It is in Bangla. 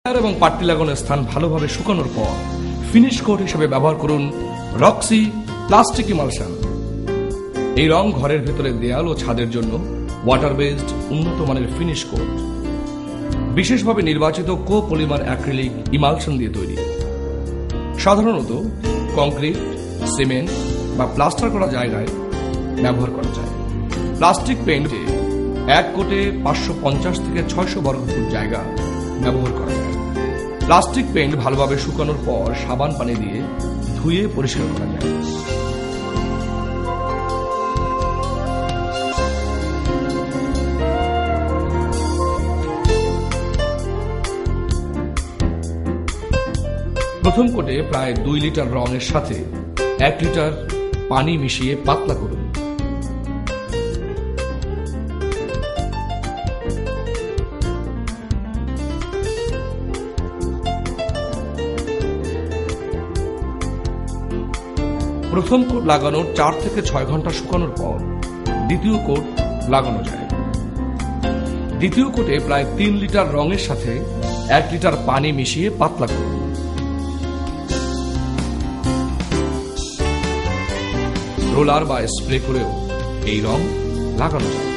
এবং পাট্টি লাগানোর স্থান ভালোভাবে শুকানোর পর ফিনিশ কোট হিসেবে ব্যবহার করুন রক্সি প্লাস্টিক ইমালশন। এই রং ঘরের ভেতরে দেয়াল ও ছাদের জন্য ওয়াটার বেসড উন্নত মানের ফিনিশ কোট, বিশেষভাবে নির্বাচিত কোপলিমার অ্যাক্রিলিক ইমালশন দিয়ে তৈরি। সাধারণত কংক্রিট, সিমেন্ট বা প্লাস্টার করা জায়গায় ব্যবহার করা যায়। প্লাস্টিক পেইন্টে এক কোটে 550 থেকে 600 বর্গফুট জায়গা ব্যবহার করা যায়। প্লাস্টিক পেইন্ট ভালোভাবে শুকানোর পর সাবান পানি দিয়ে ধুয়ে পরিষ্কার করা যায়। প্রথম কোটে প্রায় 2 লিটার রঙের সাথে 1 লিটার পানি মিশিয়ে পাতলা করুন। প্রথম কোট লাগানোর 4 থেকে 6 ঘন্টা শুকানোর পর দ্বিতীয় কোট লাগানো যায়। দ্বিতীয় কোটে প্রায় 3 লিটার রঙের সাথে 1 লিটার পানি মিশিয়ে পাতলা করুন। রোলার বা স্প্রে করেও এই রং লাগানো যায়।